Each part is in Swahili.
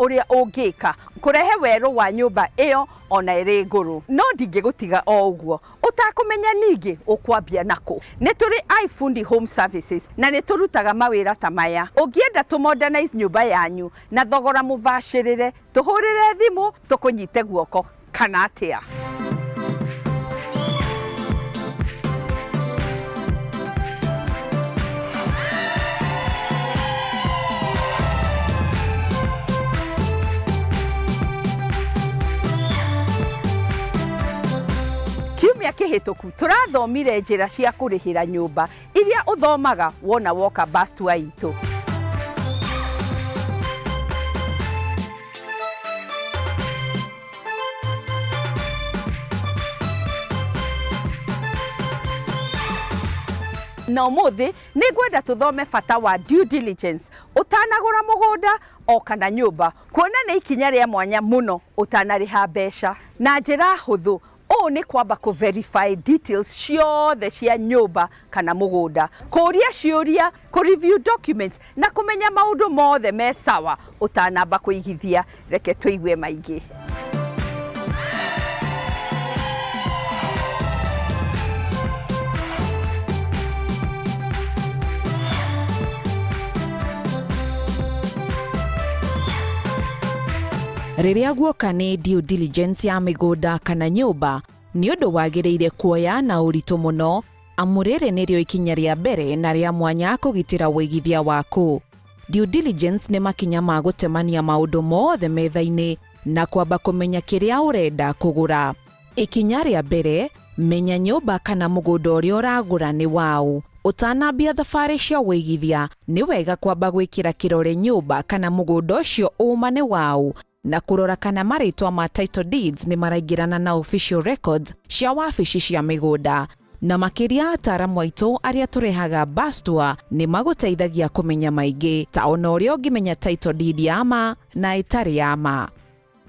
uria ungika kurehe weru wa nyumba iyo ona iri nguru no ndingigutiga o uguo utakumenya ningi ukwambia nako ni turi iFundi Home Services na ni turutaga mawira ta maya ungienda tu modernize nyumba yanyu na thogora mubashirire tuhurire thimu tukunyite guoko kana atia. Kiumia kihituku turathomire njira cia kurihira nyumba iria uthomaga wona woka Bastua itu. Na umuthi nigwenda tuthome bata wa due diligence utanagura mugunda o kana nyumba kuona ni ikinya ria mwanya muno utanariha mbeca na njira huthu. O ni kwamba ku verify details ciothe cia nyumba kana mugunda, kuria ciuria, ku review documents na kumenya maundu mothe me sawa utanamba kuigithia. Reke tuigue maingi. Riria guoka ni due diligence ya migunda kana nyumba ni undu wagiriire kuoya na uritu muno amu riri nirio ikinya ria mbere na ria mwanya kugitira wigithia waku. Due diligence ni makinya ma gutemania maundu mothe metha-ini na kwamba kumenya kiria urenda kugura. Ikinya ria mbere, menya nyumba kana mugunda uria uragura ni wau. Utanambia thabari cia wigithia ni wega kwamba gwikira kirore nyumba kana mugunda ucio uma ni wau na kurora kana maritwa ma title deeds ni maraingirana na official records cia wabici cia migunda. Na makiria ataramu aitu aria turehaga Bastua ni maguteithagia kumenya maingi ta ona uria ungimenya title deed ya ma na itari ya ma.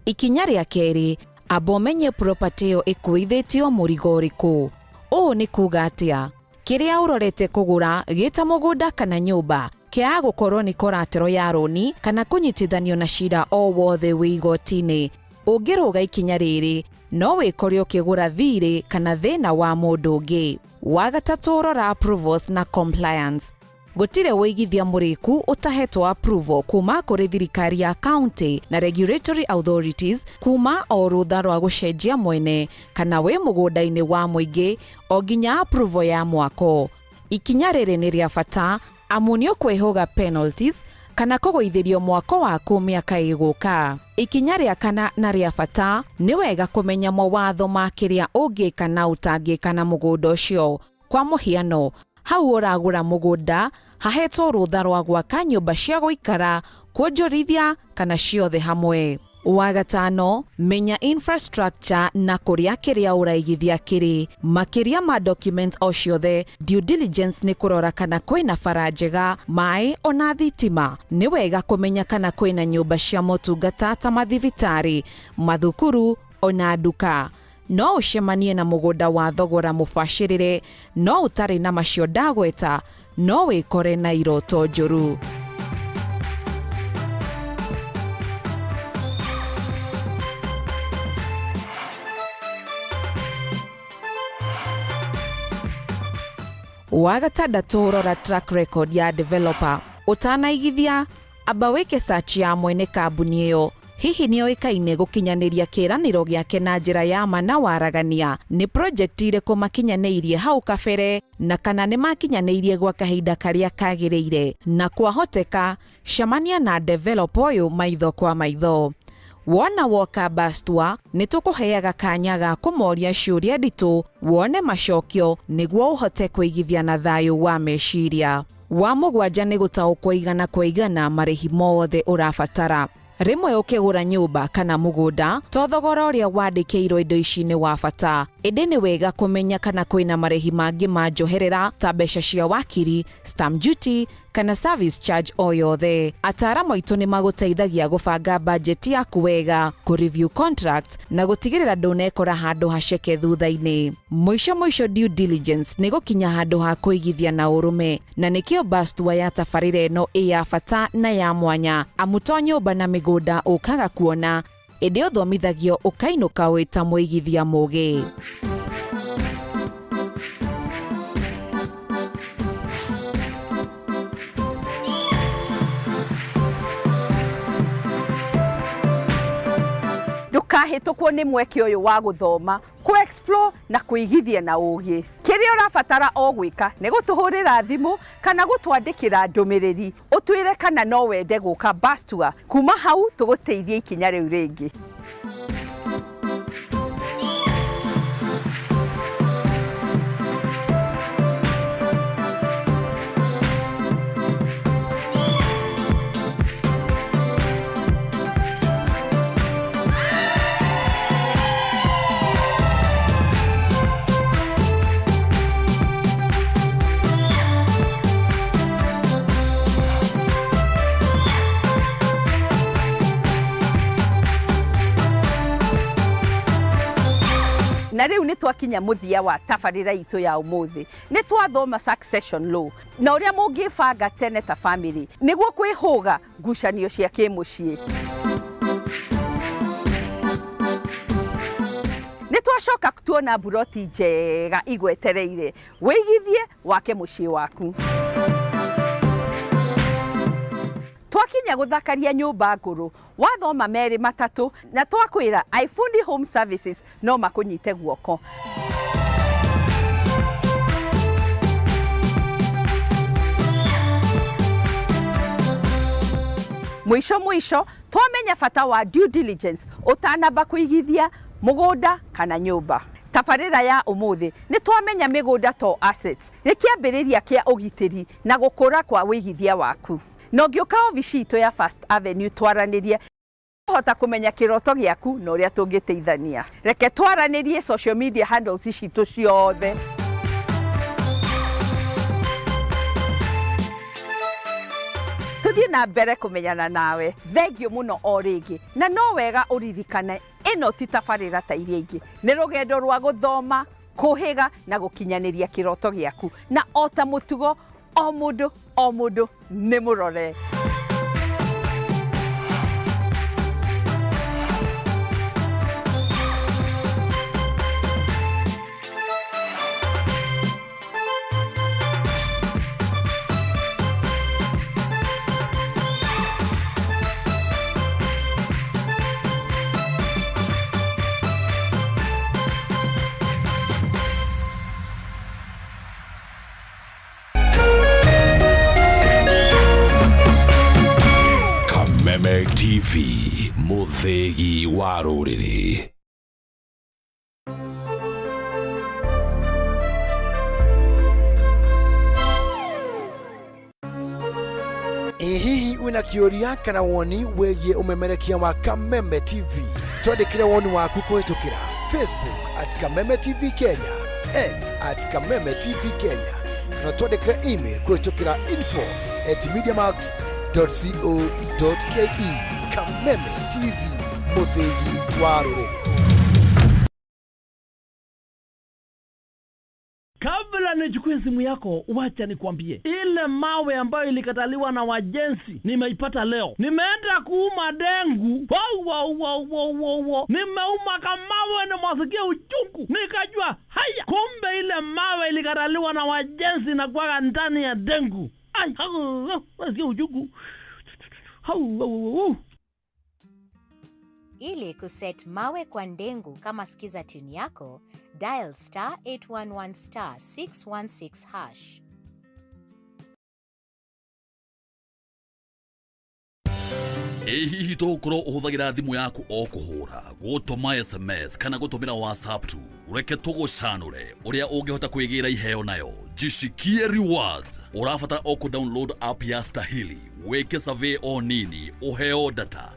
Ikinya ria keri, abomenye property yo ikuithitio murigo uriku. O ni kuga atia kiria urorete kugura gita mugunda kana nyumba kia gukorwo ni koratero ya roni kana kunyitithanio na shida o wothe wi igoti-ini. Ungiruga ikinya riri no wikore ukigura thiri kana thina wa mundu ungi. Wa gatatu, rora approvals na compliance. Gutire wigithia muriku utahetwo approval kuma kuri thirikari ya county na regulatory authorities kuma o rutha rwa gucenjia mwene kana wi mugunda-ini wa muingi o nginya approval ya mwako. Ikinya riri ni ria bata amu ni ukwihuga penalties kana kuguithirio mwako waku miaka iguka. Ikinya ria kana na ria bata ni wega kumenya mawatho ma kiria ungika na utangika na mugunda ucio. Kwa muhiano, hau uragura mugunda hahetwo rutha rwa gwaka nyumba cia guikara, kuonjorithia kana ciothe hamwe. Wa gatano, menya infrastructure na kuria kiria uraigithia kiri. Makiria ma documents o ciothe, due diligence ni kurora kana kwina bara njega, mai ona thitima. Ni wega kumenya kana kwina nyumba cia motungata ta mathibitari, mathukuru ona nduka. No ucemanie na mugunda wa thogora mubashirire, no utari na macio ndagweta, no wikore na iroto njuru. Wa gatandatu, rora track record ya developer. Utanaigithia, amba wike search ya mwene kambuni iyo. Hihi ni oikaine gukinyaniria kiraniro giake na njira ya ma na waragania. Ni project iriku makinyaneirie hau kabere na kana ni makinyaneirie gwa kahinda karia kagiriire. Na kwahoteka, shamania na developer uyu maitho kwa maitho. Wona woka Bastua ni tukuheaga kanya ga kumoria ciuria nditu wone macokio niguo uhote kuigithia na thayu wa meciria. Wa mugwanja ni gutaukwo igana kwa igana marihi mothe urabatara. Rimwe ukigura nyumba kana mugunda, to thogora uria wandikirwo indo ici ni wa bata. Indi ni wega kumenya kana kwina marihi mangi ma njoherera ta mbeca cia wakiri, stamp duty kana service charge o yothe. Ataaramu aitũ nĩ magũteithagia gũbanga budget yaku wega, kũ-review contracts na gũtigĩrĩra ndũnekora handũ haceke thutha-inĩ. Mũico due diligence nĩ gũkinya handũ ha kũigithia na ũrũme, na nĩkĩo bus tour ya tabarĩra ĩno ĩ ya bata na ya mwanya, amu to nyũmba na mĩgũnda ũkaga kuona, ĩndĩ ũthomithagio ũkainũka wĩ ta mũigithia mũũgĩ. Ndũkahĩtũkwo nĩ mweke ũyũ wa gũthoma, ku-explore na kũigithia na ũũgĩ. Kĩrĩa ũrabatara o gwĩka nĩ gũtũhũrĩra thimũ kana gũtwandĩkĩra ndũmĩrĩri ũtwĩre kana no wende gũka bus tour. Kuma hau tũgũteithie ikinya rĩu rĩngĩ. Na rĩu nĩ twakinya mũthia wa tabarĩra itũ ya ũmũthĩ. Nĩ twathoma succession law na ũrĩa mũngĩbanga tene ta family nĩguo kwĩhũga ngucanio cia kĩmũciĩ. Nĩ twacoka tuona buroti njega igwetereire, wĩigithie wake mũciĩ waku. Twakinya gũthakaria nyũmba ngũrũ, wathoma merĩ matatũ na twakwĩra iFundi Home Services no makũnyite guoko. Mũico twamenya bata wa due diligence ũtanamba kũigithia mũgũnda kana nyũmba. Tabarĩra ya ũmũthĩ nĩ twamenya mĩgũnda to assets, nĩ kĩambĩrĩria kĩa ũgitĩri na gũkũra kwa wĩigithia waku. Na ũngĩũka obici itũ ya First Avenue twaranĩrie hota kũmenya kĩroto gĩaku na ũrĩa tũngĩteithania. Reke twaranĩrie social media handles citũ ciothe. Tuthiĩ na mbere kũmenyana nawe. Thengiũ mũno o rĩngĩ. Na no wega ũririkane ĩno ti tabarĩra ta iria ingĩ. Nĩ rũgendo rwa gũthoma, kũhĩga na gũkinyanĩria kĩroto gĩaku. Na o ta mũtugo o mũndũ nĩ mũrore. TV Muthegi wa rũrĩrĩ. Hihi wina kĩũria kana woni wĩgiĩ ũmemerekia wa Kameme TV, twandĩkĩre woni waku kũhĩtũkĩra Facebook @Kameme TV Kenya, X @Kameme TV Kenya, na twandĩkĩre email kũhĩtũkĩra info@mediamax.co.ke. Kameme TV, Muthegi wa rũrĩrĩ. Kabla nichukue simu yako, wacha nikwambie, ile mawe ambayo ilikataliwa na wajenzi nimeipata leo. Nimeenda kuuma dengu. Nimeuma kamawe, nimesikia uchungu. Nikajua haya, kumbe ile mawe ilikataliwa na wajenzi na kwa ndani ya dengu. Nasikia uchungu. Ili kuset mawe kwa ndengu kama skiza tune yako, dial *811 *616#. Hihi to ũkorwo ũhũthagĩra thimũ yaku o kũhũra, gũtũma SMS kana gũtũmĩra WhatsApp tu, reke tũgũcanũre ũrĩa ũngĩhota kwĩgĩra iheo nayo. Jishikie rewards. Ũrabatara o ku-download app ya Stahili, weke survey o nini, uheo data.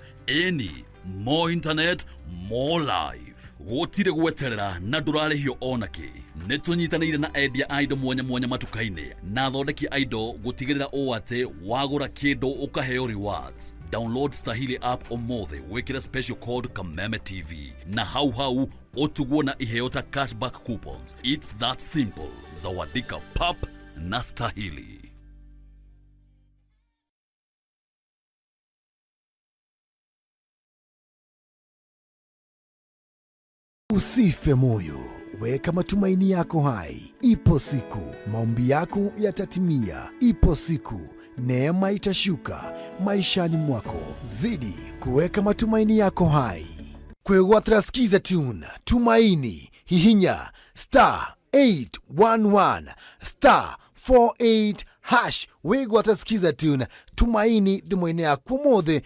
More internet, more life. gutire gweterera na ndurarihio onaki nitũnyitanĩire na endia a indo mwanya mwanya matuka-inĩ na athondeki a indo gũtigĩrĩra ũũ atĩ wagũra kĩndũ ũkaheo rewards. Download Stahili app ũmũthĩ wĩkĩre special code Kameme TV na hau ũtugwo na iheo ta cashback coupons. It's that simple. Zawadika pap na Stahili. Usife moyo, weka matumaini yako hai. Ipo siku maombi yako yatatimia. Ipo siku neema itashuka maishani mwako. Zidi kuweka matumaini yako hai. Kwegwatira skiza tune tumaini hihinya *811 *48# wegwatira skiza tune tumaini thimũ-inĩ yaku ũmũthĩ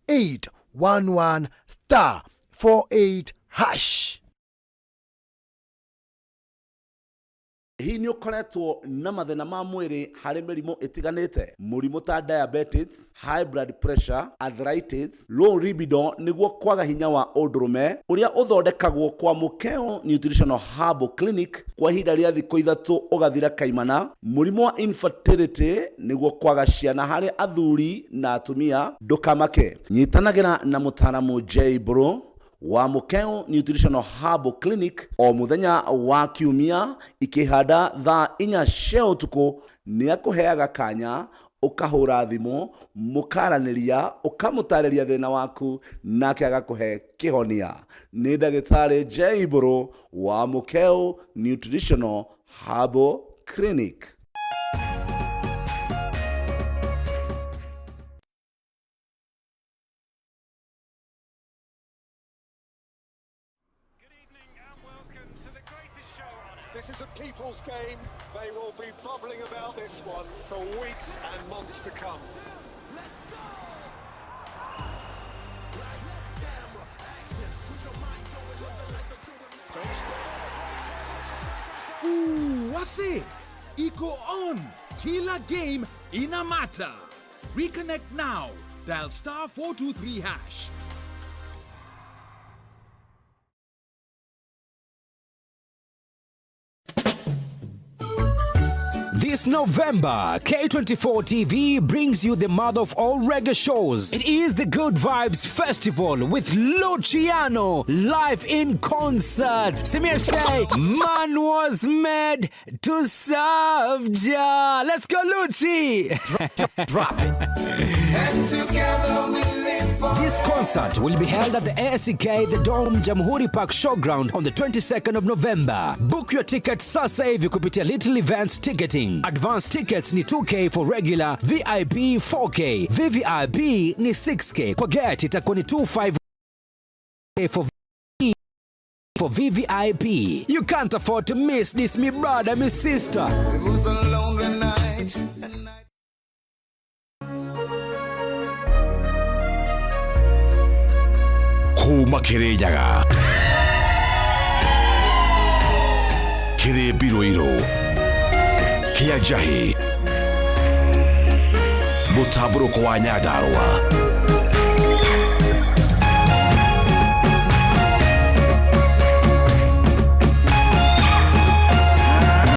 *811 *48#. Hii ni ukoretwo na mathina ma mwiri hari mirimo itiganite, murimo ta diabetes, high blood pressure, arthritis, low libido niguo kwaga hinya wa undurume uria uthondekagwo kwa Mukeo Nutritional Herbal Clinic kwa ihinda ria thikũ 3 ugathira kaimana. Murimo wa infertility niguo kwaga ciana hari athuri na atumia, ndukamake. Nyitanagira na mutaramu Herbal wa Mukeo Nutritional Herbal Clinic o muthenya wa kiumia ikihanda thaa 4 cia utuku. Ni akuheaga kanya ukahura thimo mukaraniria ukamutareria thina waku nake agakuhe kihonia. Ni ndagitari Herbal wa Mukeo Nutritional Herbal Clinic. This is a people's game. They will be bubbling about this one for weeks and months to come. Let's go! Wase, iko on. Kila game inamata. Reconnect now. Dial *423#. This November, K24 TV brings you the mother of all reggae shows. It is the Good Vibes Festival with Luciano live in concert. Samir say, man was made to serve Jah. Let's go, Luci! Drop. And together we live for this concert will be held at the ASK The Dome Jamhuri Park Showground on the 22nd of November. Book your ticket sasa hivi kupitia Little Events Ticketing. Advance tickets ni 2K for regular, VIP 4K, VVIP ni 6K. Kwa get itakuwa ni 25K for VVIP. You can't afford to miss this, me brother, me sister. It was a lonely night. Kuma Kirejaga Kire Biroiro Kia Jahi Mutaburo kwa Nyadarwa